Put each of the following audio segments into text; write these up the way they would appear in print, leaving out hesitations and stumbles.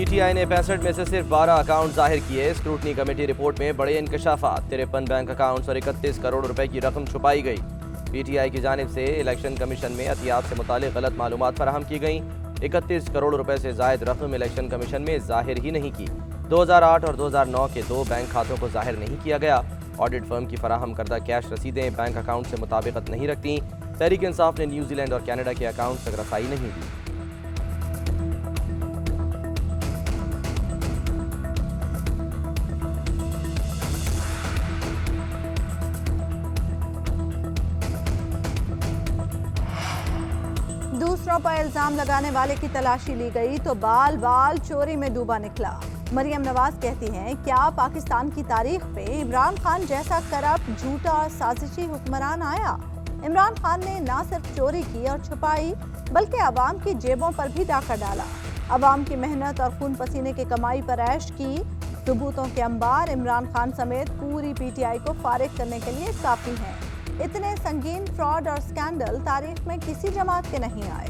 PTI ने 65 में से सिर्फ 12 अकाउंट जाहिर किए। स्क्रूटनी कमेटी रिपोर्ट में बड़े इंकशाफात, 53 बैंक अकाउंट्स और 31 करोड़ रुपए की रकम छुपाई गई। पीटीआई की जानिब से इलेक्शन कमीशन में एहतियात से मुतालिक गलत मालूमात फराहम की गई। 31 करोड़ रुपए से जायद रकम इलेक्शन कमीशन में जाहिर ही नहीं की। 2008 और 2009 के 2 बैंक खातों को जाहिर नहीं किया गया। ऑडिट फर्म की फराहम करदा कैश रसीदें बैंक अकाउंट से मुताबिकत नहीं रखती। तहरीक इंसाफ ने न्यूजीलैंड और कनाडा के अकाउंट तक रसाई नहीं दी। दूसरों पर इल्जाम लगाने वाले की तलाशी ली गई तो बाल बाल चोरी में डूबा निकला। मरियम नवाज कहती हैं, क्या पाकिस्तान की तारीख पे इमरान खान जैसा करप्ट, झूठा और साजिशी हुक्मरान आया? इमरान खान ने ना सिर्फ चोरी की और छुपाई, बल्कि अवाम की जेबों पर भी डाका डाला। अवाम की मेहनत और खून पसीने की कमाई पर ऐश की। सबूतों के अंबार इमरान खान समेत पूरी पीटीआई को फारिग करने के लिए काफी हैं। इतने संगीन फ्रॉड और स्कैंडल तारीख में किसी जमात के नहीं आए।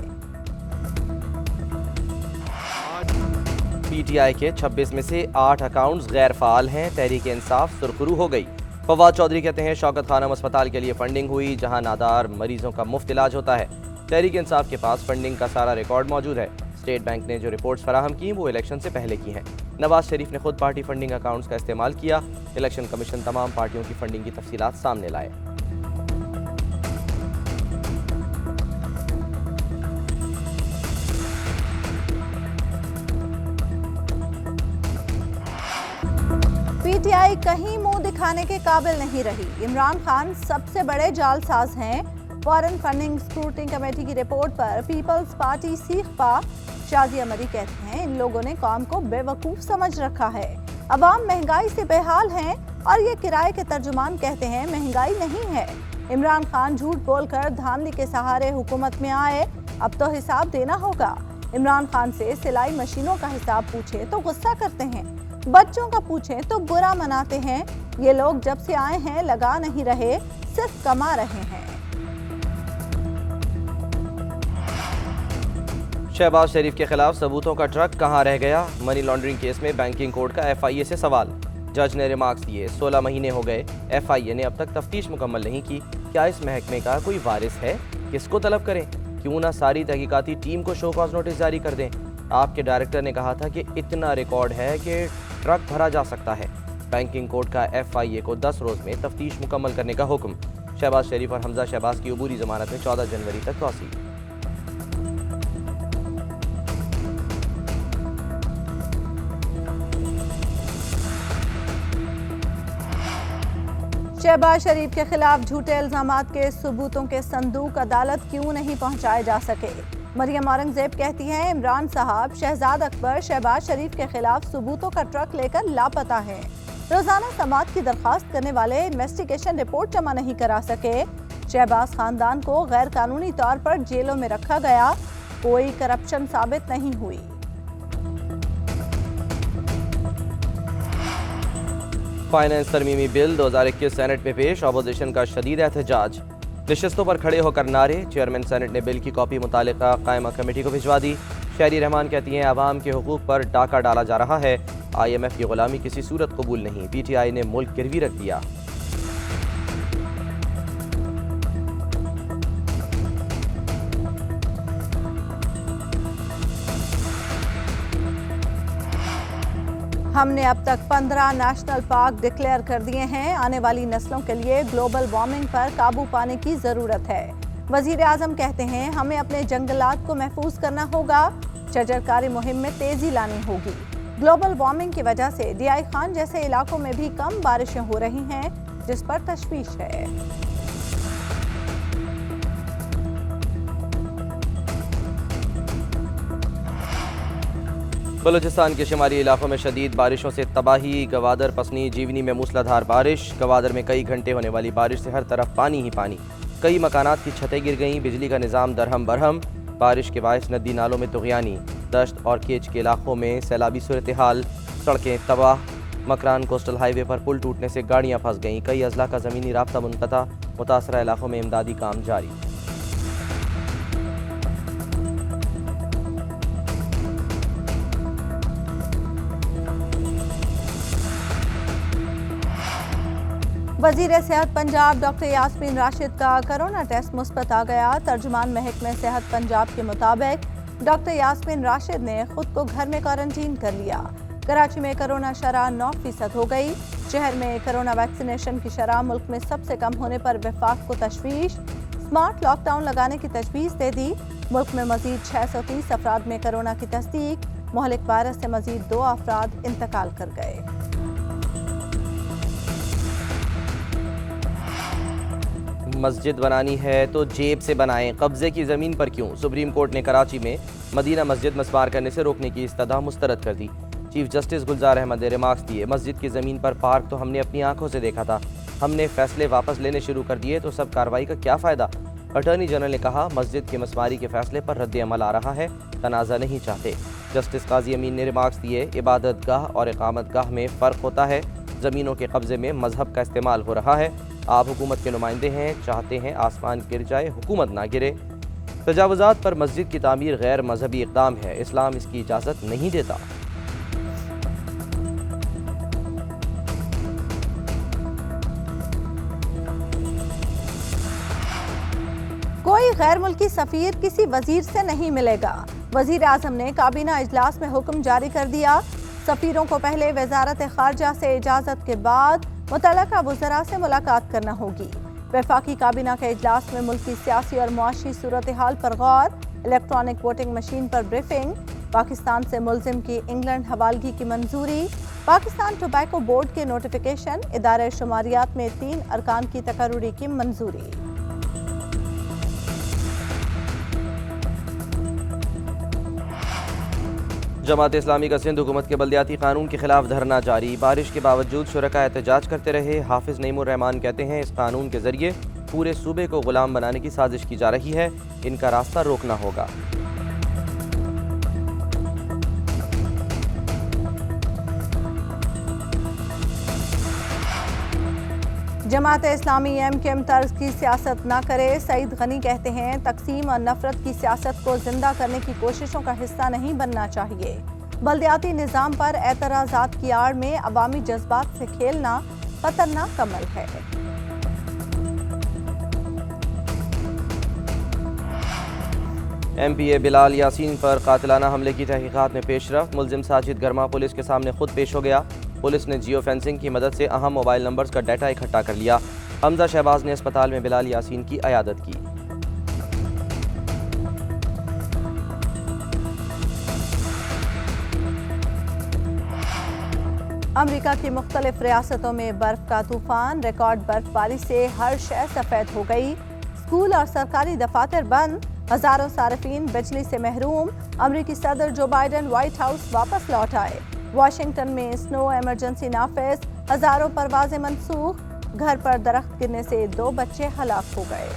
पीटीआई के 26 में से 8 अकाउंट्स गैर फाल हैं। तहरीक इंसाफ सुरखरू हो गई। फवाद चौधरी कहते हैं, शौकत खानम अस्पताल के लिए फंडिंग हुई, जहां नादार मरीजों का मुफ्त इलाज होता है। तहरीक इंसाफ के पास फंडिंग का सारा रिकॉर्ड मौजूद है। स्टेट बैंक ने जो रिपोर्ट्स फराहम की वो इलेक्शन से पहले की हैं। नवाज शरीफ ने खुद पार्टी फंडिंग अकाउंट्स का इस्तेमाल किया। इलेक्शन कमीशन तमाम पार्टियों की फंडिंग की तफसीलात सामने लाए। पीटीआई कहीं मुंह दिखाने के काबिल नहीं रही। इमरान खान सबसे बड़े जालसाज हैं। फॉरेन फंडिंग स्क्रूटनी कमेटी की रिपोर्ट पर पीपल्स पार्टी सीखपा शाजिया मरी कहते हैं, इन लोगों ने कौम को बेवकूफ समझ रखा है। अवाम महंगाई से बेहाल हैं और ये किराए के तर्जुमान कहते हैं महंगाई नहीं है। इमरान खान झूठ बोलकर धांधली के सहारे हुकूमत में आए, अब तो हिसाब देना होगा। इमरान खान से सिलाई मशीनों का हिसाब पूछे तो गुस्सा करते हैं, बच्चों का पूछें तो बुरा मनाते हैं। ये लोग जब से आए हैं लगा नहीं रहे, सिर्फ कमा रहे हैं। शहबाज शरीफ के खिलाफ सबूतों का ट्रक कहां रह गया? मनी लॉन्ड्रिंग केस में बैंकिंग कोर्ट का एफआईए से सवाल। जज ने रिमार्क्स दिए, 16 महीने हो गए, एफआईए ने अब तक तफ्तीश मुकम्मल नहीं की। क्या इस महकमे का कोई वारिस है? किसको तलब करें? क्यों ना सारी तहकीकाती टीम को शो कॉज नोटिस जारी कर दें? आपके डायरेक्टर ने कहा था कि इतना रिकॉर्ड है कि ट्रक भरा जा सकता है। बैंकिंग कोर्ट का एफआईए को 10 रोज में तफ्तीश मुकम्मल करने का हुक्म। शहबाज शरीफ और हमजा शहबाज की अबूरी जमानत में 14 जनवरी तक तौसील। शहबाज शरीफ के खिलाफ झूठे इल्जामात के सबूतों के संदूक अदालत क्यों नहीं पहुंचाए जा सके? मरियम औरंगजेब कहती हैं, इमरान साहब, शहजाद अकबर शहबाज शरीफ के खिलाफ सबूतों का ट्रक लेकर लापता है। रोजाना समाअत की दरखास्त करने वाले इन्वेस्टिगेशन रिपोर्ट जमा नहीं करा सके। शहबाज खानदान को गैर कानूनी तौर पर जेलों में रखा गया, कोई करप्शन साबित नहीं हुई। फाइनेंस तरमीमी बिल 2021 सेनेट में पेश, अपोजिशन का शदीद एहतजाज। नशिस्तों पर खड़े होकर नारे। चेयरमैन सेनेट ने बिल की कॉपी मुतालिका कायमा कमेटी को भिजवा दी। शहरी रहमान कहती हैं, आवाम के हुकूक पर डाका डाला जा रहा है। IMF की गुलामी किसी सूरत कबूल नहीं। पीटीआई ने मुल्क गिरवी रख दिया। हमने अब तक 15 नेशनल पार्क डिक्लेयर कर दिए हैं। आने वाली नस्लों के लिए ग्लोबल वार्मिंग पर काबू पाने की जरूरत है। वजीर आजम कहते हैं, हमें अपने जंगलात को महफूज करना होगा, शजरकारी मुहिम में तेजी लानी होगी। ग्लोबल वार्मिंग की वजह से DI खान जैसे इलाकों में भी कम बारिशें हो रही हैं, जिस पर तशवीश है। बलूचिस्तान के शुमारी इलाकों में शदीद बारिशों से तबाही। गवादर, पसनी, जीवनी में मूसलाधार बारिश। गवादर में कई घंटे होने वाली बारिश से हर तरफ पानी ही पानी। कई मकानात की छतें गिर गईं। बिजली का निज़ाम दरहम बरहम। बारिश के बायस नदी नालों में तुग़यानी। दश्त और केच के इलाकों में सैलाबी सूरत हाल। सड़कें तबाह। मकरान कोस्टल हाईवे पर पुल टूटने से गाड़ियाँ फंस गईं। कई अजला का ज़मीनी राब्ता मुनक़ता। मुतासरा इलाकों में इमदादी काम जारी। वजीर सेहत पंजाब डॉक्टर यास्मीन राशिद का कोरोना टेस्ट मुस्बत आ गया। तर्जुमान महकमे सेहत पंजाब के मुताबिक डॉक्टर यास्मीन राशिद ने खुद को घर में क्वारंटीन कर लिया। कराची में कोरोना शरह 9% हो गई। शहर में कोरोना वैक्सीनेशन की शरह मुल्क में सबसे कम होने पर वफाक को तशवीश। स्मार्ट लॉकडाउन लगाने की तजवीज़ दे दी। मुल्क में मजीद 630 अफराद में कोरोना की तस्दीक। मोहलिक वायरस से मजीद 2 अफराद इंतकाल कर गए। मस्जिद बनानी है तो जेब से बनाएं, कब्जे की ज़मीन पर क्यों? सुप्रीम कोर्ट ने कराची में मदीना मस्जिद मस्मार करने से रोकने की इस्तदा मुस्तरद कर दी। चीफ जस्टिस गुलजार अहमद ने रिमार्क्स दिए, मस्जिद की ज़मीन पर पार्क तो हमने अपनी आंखों से देखा था, हमने फैसले वापस लेने शुरू कर दिए तो सब कार्रवाई का क्या फ़ायदा? अटॉर्नी जनरल ने कहा, मस्जिद के मस्मारी के फैसले पर रद्द अमल आ रहा है, तनाज़ा नहीं चाहते। जस्टिस काजी अमीन ने रिमार्क्स दिए, इबादत गाह और इकामत गाह में फ़र्क होता है, ज़मीनों के कब्ज़े में मजहब का इस्तेमाल हो रहा है। आप हुकूमत के नुमाइंदे हैं, चाहते हैं आसमान गिर जाए, हुकूमत ना गिरे। तजावुज़ात पर मस्जिद की तामीर गैर मजहबी इक़दाम है, इस्लाम इसकी इजाज़त नहीं देता। कोई गैर मुल्की सफ़ीर किसी वजीर से नहीं मिलेगा। वजीर आज़म ने काबीना इजलास में हुक्म जारी कर दिया। सफ़ीरों को पहले वजारत खारजा से इजाज़त के बाद मुतल्लका वज़रा से मुलाकात करना होगी। वफाकी काबीना के इजलास में मुल्क की सियासी और मुआशी सूरत हाल पर गौर। इलेक्ट्रॉनिक वोटिंग मशीन पर ब्रीफिंग। पाकिस्तान से मुल्जिम की इंग्लैंड हवालगी की मंजूरी। पाकिस्तान टोबैको बोर्ड के नोटिफिकेशन। इदारे शुमारियात में 3 अरकान की तकर्रुरी की मंजूरी। जमात इस्लामी का सिंध हुकूमत के बल्दियाती कानून के खिलाफ धरना जारी। बारिश के बावजूद शुरका एहतजाज करते रहे। हाफिज नईमुर रहमान कहते हैं, इस कानून के जरिए पूरे सूबे को गुलाम बनाने की साजिश की जा रही है, इनका रास्ता रोकना होगा। जमात इस्लामी एमकेएम तर्ज की सियासत ना करे। सईद गनी कहते हैं, तकसीम और नफरत की सियासत को जिंदा करने की कोशिशों का हिस्सा नहीं बनना चाहिए। बल्दियाती निज़ाम पर एतराज़ात की आड़ में अवामी जज्बात से खेलना खतरनाक अमल है। MPA बिलाल यासीन पर कातिलाना हमले की तहकीकात में पेशरफ। मुलजिम साजिद गर्मा पुलिस के सामने खुद पेश हो गया। पुलिस ने जियो फेंसिंग की मदद से अहम मोबाइल नंबर्स का डाटा इकट्ठा कर लिया। हमजा शहबाज ने अस्पताल में बिलाल यासीन की अयादत की। अमेरिका की मुख्तलिफ रियासतों में बर्फ का तूफान। रिकॉर्ड बर्फबारी से हर शय सफेद हो गई। स्कूल और सरकारी दफातर बंद। हजारों सार्फिन बिजली से महरूम। अमेरिकी सदर जो बाइडन व्हाइट हाउस वापस लौट आए। वाशिंगटन में स्नो इमरजेंसी नाफिज। हजारों परवाजें मनसूख। घर पर दरख्त गिरने से 2 बच्चे हलाक हो गए।